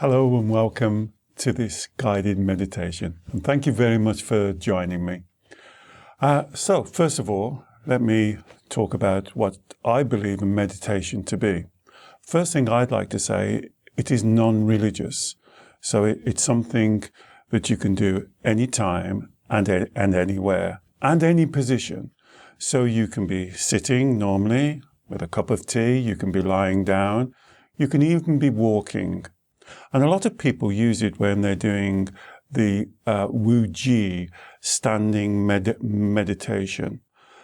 Hello and welcome to this guided meditation. And thank you very much for joining me. So first of all, let me talk about what I believe in meditation to be. First thing I'd like to say, it is non-religious. So it's something that you can do anytime and anywhere and any position. So you can be sitting normally with a cup of tea, you can be lying down, you can even be walking. And a lot of people use it when they're doing the Wu Ji, standing meditation.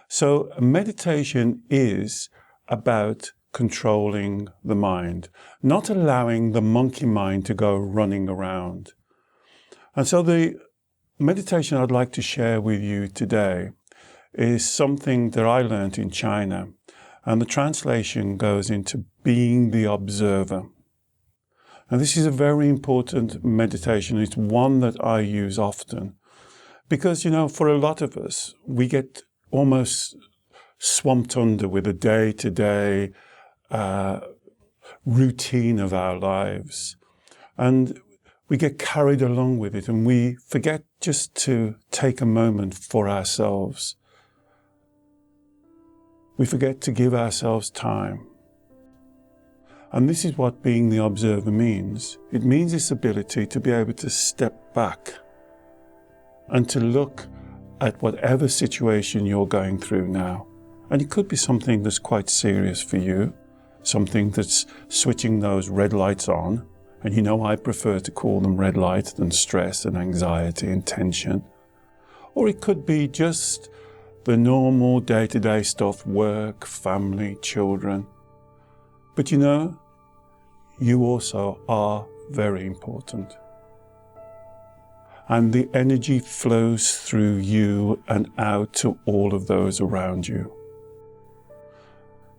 So meditation is about controlling the mind, not allowing the monkey mind to go running around. And so the meditation I'd like to share with you today is something that I learned in China. And the translation goes into being the observer. And this is a very important meditation. It's one that I use often because, for a lot of us, we get almost swamped under with the day-to-day routine of our lives. And we get carried along with it and we forget just to take a moment for ourselves. We forget to give ourselves time. And this is what being the observer means. It means this ability to be able to step back and to look at whatever situation you're going through now. And it could be something that's quite serious for you, something that's switching those red lights on. And I prefer to call them red lights than stress and anxiety and tension. Or it could be just the normal day-to-day stuff, work, family, children. But you also are very important. And the energy flows through you and out to all of those around you.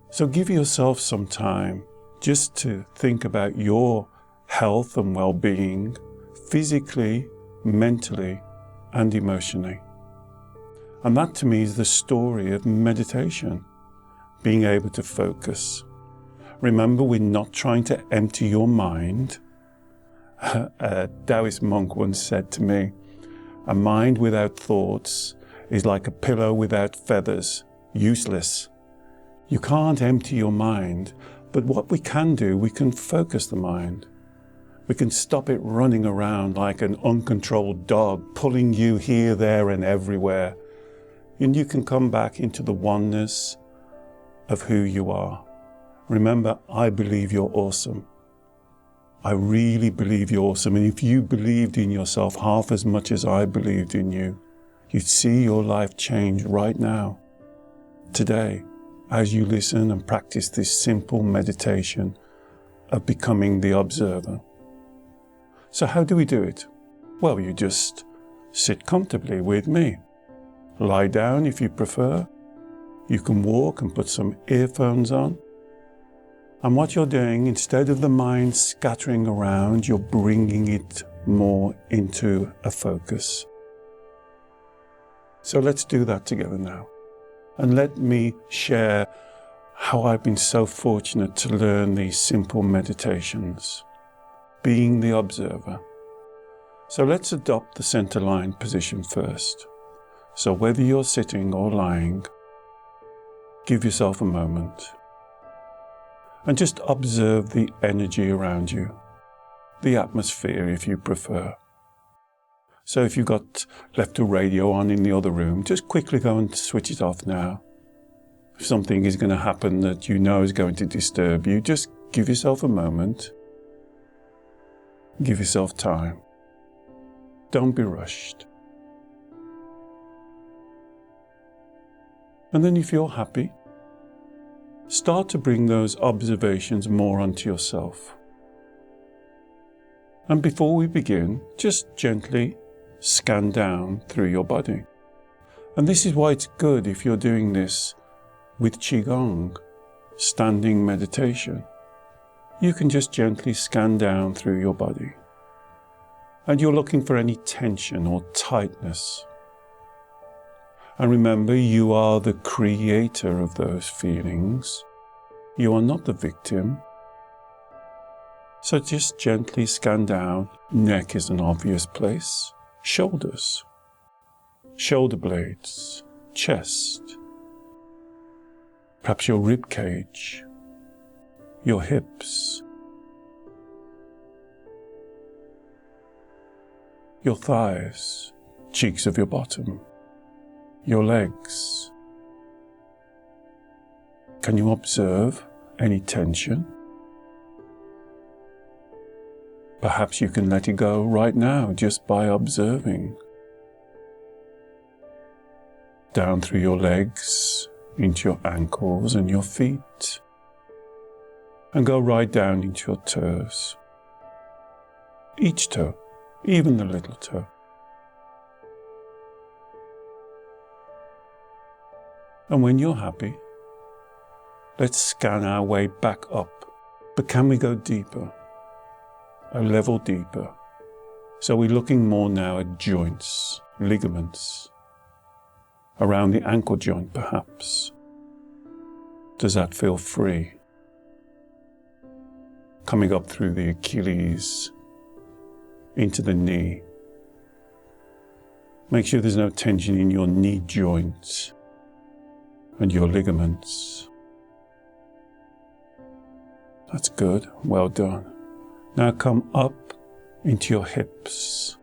So give yourself some time just to think about your health and well-being, physically, mentally, and emotionally. And that to me is the story of meditation, being able to focus. Remember, we're not trying to empty your mind. A Taoist monk once said to me, a mind without thoughts is like a pillow without feathers, useless. You can't empty your mind, but what we can do, we can focus the mind. We can stop it running around like an uncontrolled dog, pulling you here, there, and everywhere. And you can come back into the oneness of who you are. Remember, I believe you're awesome. I really believe you're awesome. And if you believed in yourself half as much as I believed in you, you'd see your life change right now, today, as you listen and practice this simple meditation of becoming the observer. So how do we do it? Well, you just sit comfortably with me. Lie down if you prefer. You can walk and put some earphones on. And what you're doing, instead of the mind scattering around, you're bringing it more into a focus. So let's do that together now. And let me share how I've been so fortunate to learn these simple meditations, being the observer. So let's adopt the center line position first. So whether you're sitting or lying, give yourself a moment. And just observe the energy around you, the atmosphere if you prefer. So if you've got left a radio on in the other room, just quickly go and switch it off now. If something is going to happen that you know is going to disturb you, just give yourself a moment. Give yourself time. Don't be rushed. And then if you're happy, start to bring those observations more onto yourself. And before we begin, just gently scan down through your body. And this is why it's good if you're doing this with Qigong, standing meditation. You can just gently scan down through your body. And you're looking for any tension or tightness. And remember, you are the creator of those feelings. You are not the victim. So just gently scan down. Neck is an obvious place. Shoulders, shoulder blades, chest, perhaps your rib cage, your hips, your thighs, cheeks of your bottom, your legs. Can you observe any tension? Perhaps you can let it go right now just by observing. Down through your legs, into your ankles and your feet, and go right down into your toes. Each toe, even the little toe. And when you're happy, let's scan our way back up. But can we go deeper? A level deeper. So we're looking more now at joints, ligaments, around the ankle joint perhaps. Does that feel free? Coming up through the Achilles, into the knee. Make sure there's no tension in your knee joints and your ligaments. That's good, well done. Now come up into your hips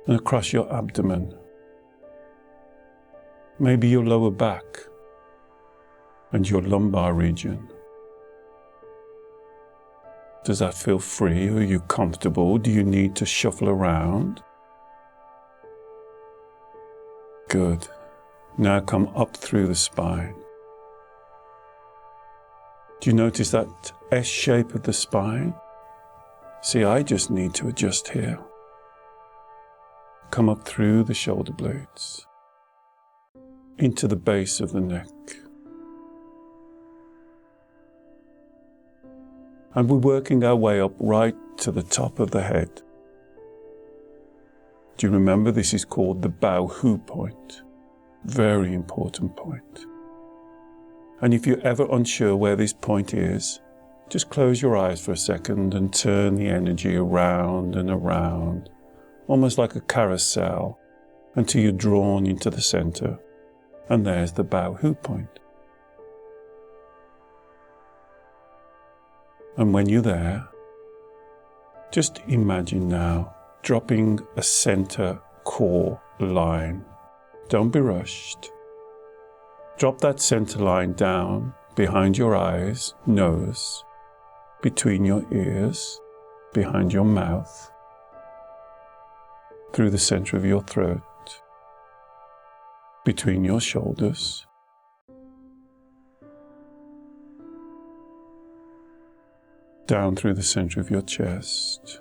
and across your abdomen. Maybe your lower back and your lumbar region. Does that feel free? Are you comfortable? Do you need to shuffle around? Good. Now come up through the spine. Do you notice that S shape of the spine? See, I just need to adjust here. Come up through the shoulder blades, into the base of the neck. And we're working our way up right to the top of the head. Do you remember this is called the Bao Hu point? Very important point. And if you're ever unsure where this point is, just close your eyes for a second and turn the energy around and around, almost like a carousel, until you're drawn into the center. And there's the Bao Hu point. And when you're there, just imagine now dropping a center core line. Don't be rushed. Drop that center line down behind your eyes, nose, between your ears, behind your mouth, through the center of your throat, between your shoulders, down through the center of your chest,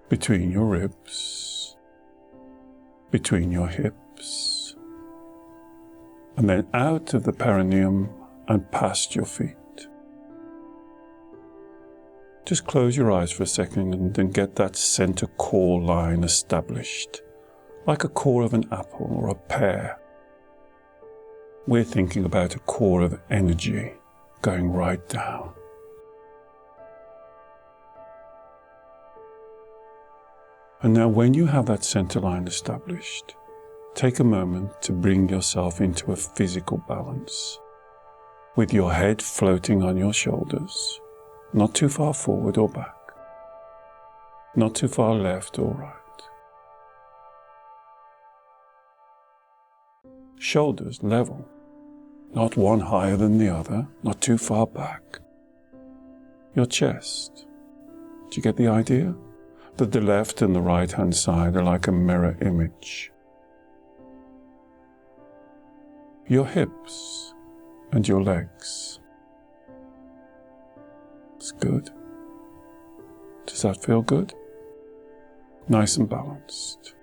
between your ribs, between your hips, and then out of the perineum and past your feet. Just close your eyes for a second and then get that center core line established, like a core of an apple or a pear. We're thinking about a core of energy going right down. And now when you have that center line established, take a moment to bring yourself into a physical balance, with your head floating on your shoulders, not too far forward or back, not too far left or right. Shoulders level, not one higher than the other, not too far back. Your chest, do you get the idea? That the left and the right hand side are like a mirror image. Your hips and your legs. It's good. Does that feel good? Nice and balanced.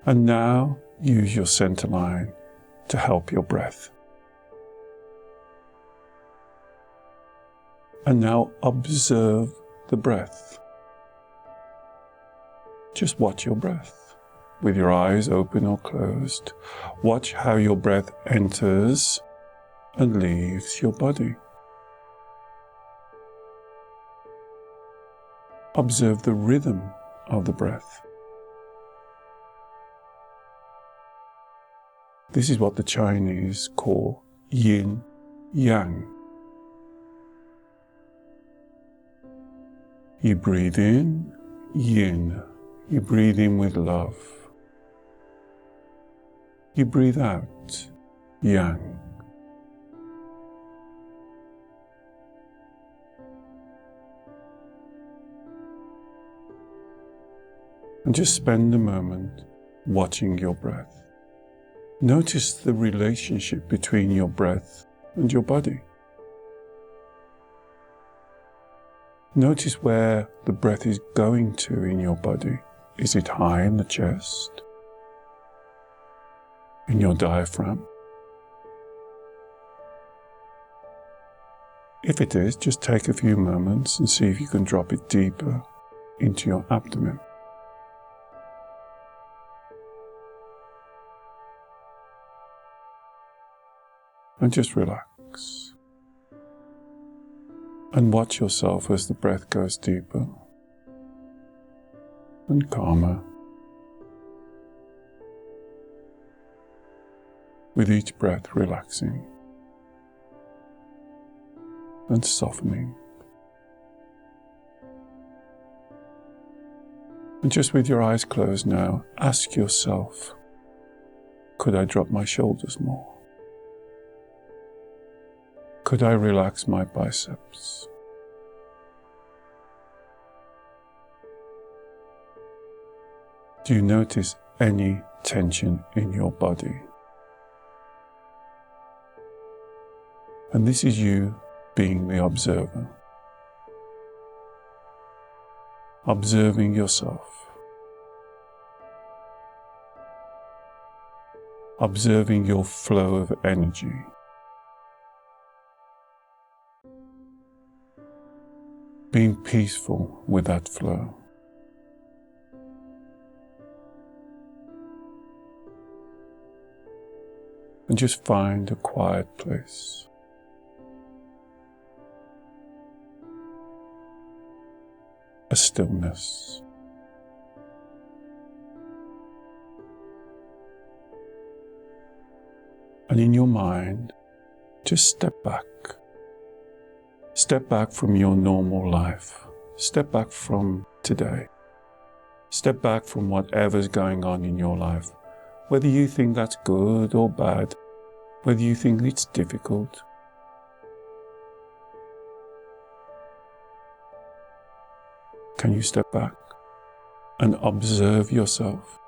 And now use your center line to help your breath. And now observe the breath. Just watch your breath. with your eyes open or closed, watch how your breath enters and leaves your body. Observe the rhythm of the breath. This is what the Chinese call yin yang. You breathe in, yin. You breathe in with love. You breathe out, yang. And just spend a moment watching your breath. Notice the relationship between your breath and your body. Notice where the breath is going to in your body. Is it high in the chest? In your diaphragm? If it is, just take a few moments and see if you can drop it deeper into your abdomen. And just relax. And watch yourself as the breath goes deeper and calmer. With each breath relaxing and softening. And just with your eyes closed now, ask yourself, could I drop my shoulders more? Could I relax my biceps? Do you notice any tension in your body? And this is you being the observer. Observing yourself. Observing your flow of energy. Being peaceful with that flow. And just find a quiet place. A stillness. And in your mind, just step back. Step back from your normal life. Step back from today. Step back from whatever's going on in your life. Whether you think that's good or bad, whether you think it's difficult. Can you step back and observe yourself?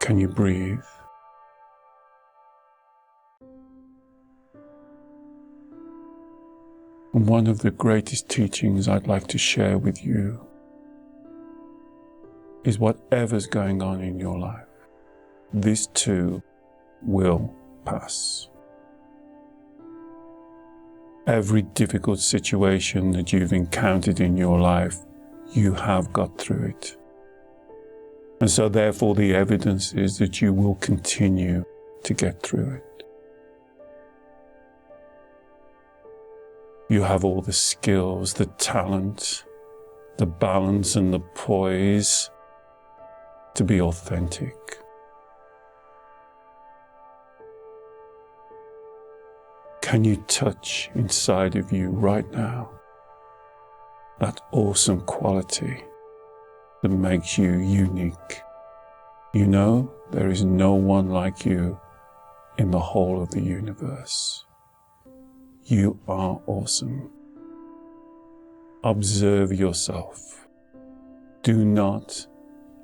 Can you breathe? And one of the greatest teachings I'd like to share with you is whatever's going on in your life, this too will pass. Every difficult situation that you've encountered in your life, you have got through it. And so therefore the evidence is that you will continue to get through it. You have all the skills, the talent, the balance and the poise to be authentic. Can you touch inside of you right now that awesome quality that makes you unique? You know, there is no one like you in the whole of the universe. You are awesome. Observe yourself. Do not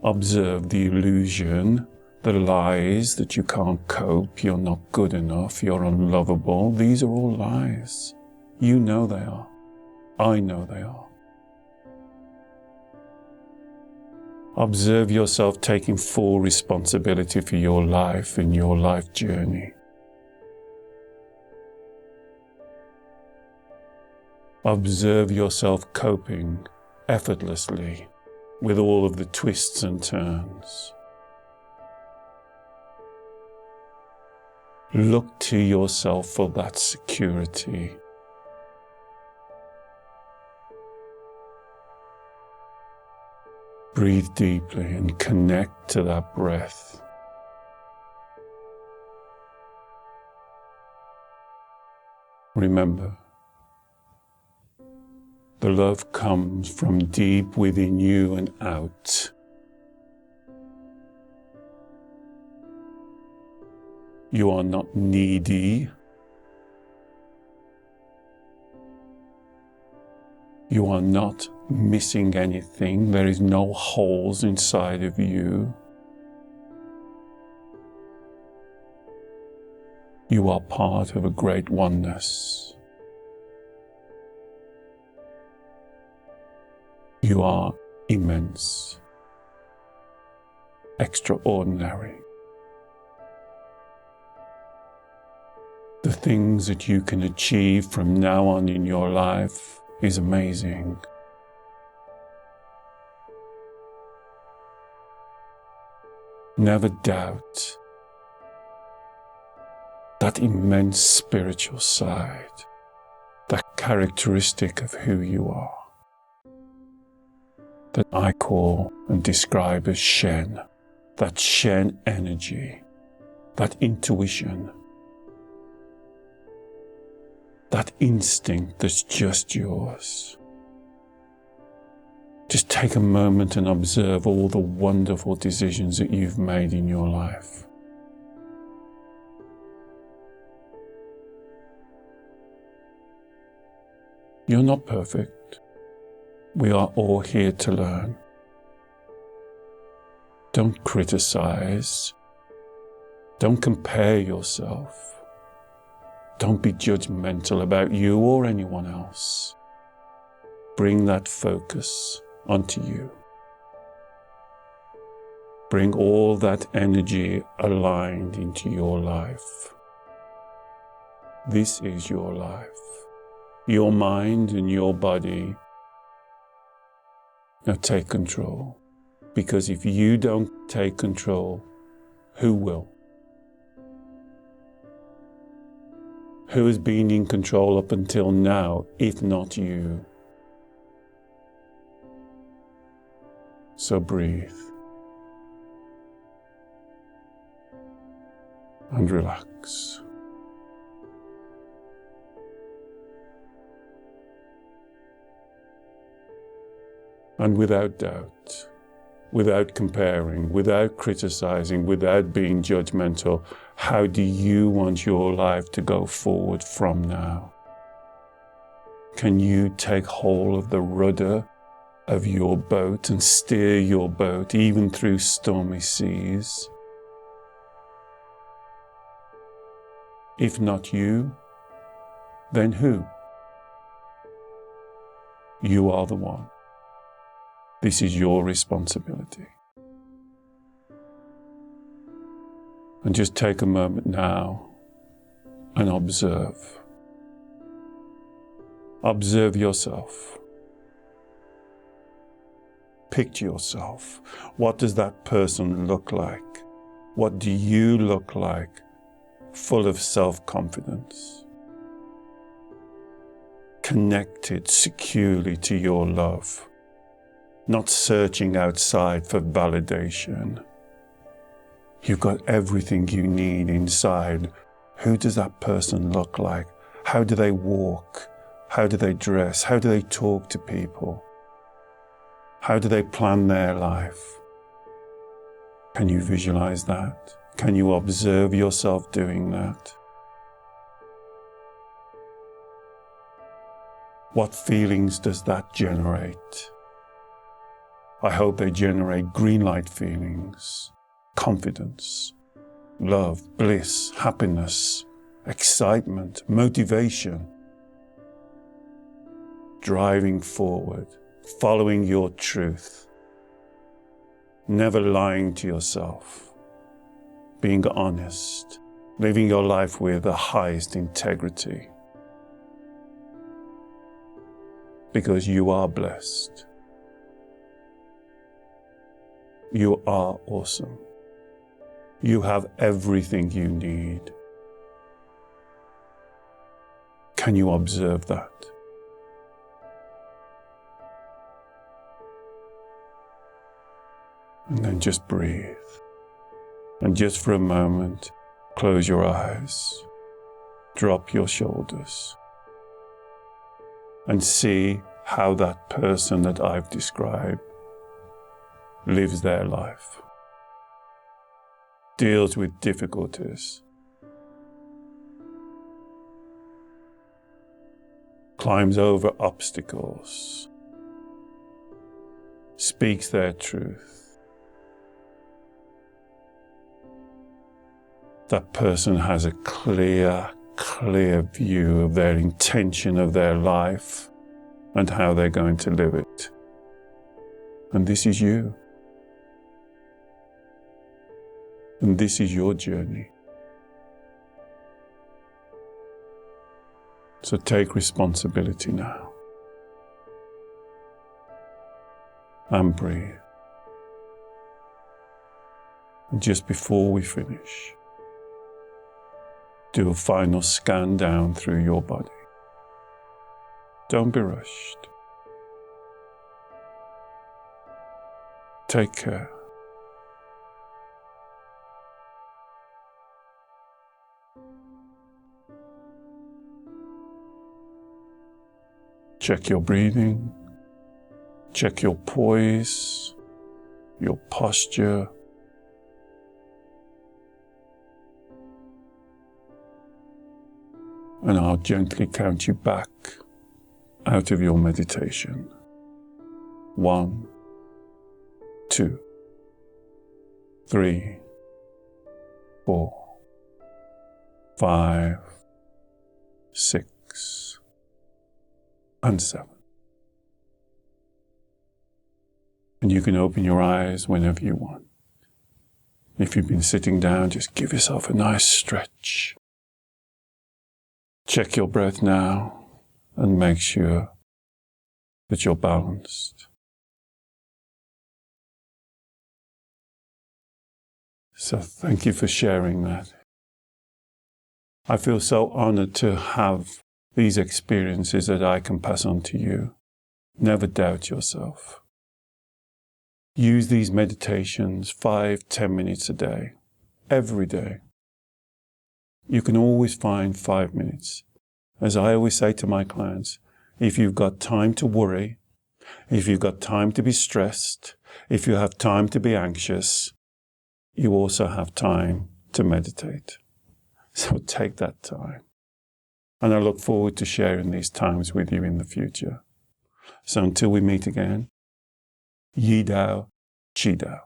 observe the illusion, the lies that you can't cope, you're not good enough, you're unlovable. These are all lies. You know they are. I know they are. Observe yourself taking full responsibility for your life and your life journey. Observe yourself coping effortlessly with all of the twists and turns. Look to yourself for that security. Breathe deeply and connect to that breath. Remember, the love comes from deep within you and out. You are not needy. You are not missing anything. There is no holes inside of you. You are part of a great oneness. You are immense, extraordinary. The things that you can achieve from now on in your life is amazing. Never doubt that immense spiritual side, that characteristic of who you are, that I call and describe as Shen, that Shen energy, that intuition, that instinct that's just yours. Just take a moment and observe all the wonderful decisions that you've made in your life. You're not perfect. We are all here to learn. Don't criticize. Don't compare yourself. Don't be judgmental about you or anyone else. Bring that focus onto you. Bring all that energy aligned into your life. This is your life, your mind and your body. Now take control, because if you don't take control, who will? Who has been in control up until now, if not you? So breathe and relax. And without doubt, without comparing, without criticizing, without being judgmental, how do you want your life to go forward from now? Can you take hold of the rudder of your boat and steer your boat even through stormy seas? If not you, then who? You are the one. This is your responsibility. And just take a moment now and observe. Observe yourself. Picture yourself. What does that person look like? What do you look like? Full of self-confidence. Connected securely to your love. Not searching outside for validation. You've got everything you need inside. Who does that person look like? How do they walk? How do they dress? How do they talk to people? How do they plan their life? Can you visualize that? Can you observe yourself doing that? What feelings does that generate? I hope they generate green light feelings, confidence, love, bliss, happiness, excitement, motivation, driving forward, following your truth, never lying to yourself, being honest, living your life with the highest integrity. because you are blessed. You are awesome. You have everything you need. Can you observe that? And then just breathe. And just for a moment, close your eyes, drop your shoulders, and see how that person that I've described lives their life, deals with difficulties, climbs over obstacles, speaks their truth. That person has a clear view of their intention of their life and how they're going to live it. And this is you. And this is your journey. So take responsibility now. And breathe. And just before we finish, do a final scan down through your body. Don't be rushed. Take care. Check your breathing. Check your poise, your posture. And I'll gently count you back out of your meditation. 1, 2, 3, 4, 5, 6, and 7. And you can open your eyes whenever you want. If you've been sitting down, just give yourself a nice stretch. Check your breath now and make sure that you're balanced. So thank you for sharing that. I feel so honored to have these experiences that I can pass on to you. Never doubt yourself. Use these meditations 5-10 minutes a day, every day. You can always find 5 minutes. As I always say to my clients, if you've got time to worry, if you've got time to be stressed, if you have time to be anxious, you also have time to meditate. So take that time. And I look forward to sharing these times with you in the future. So until we meet again, Yi Dao, Qi Dao.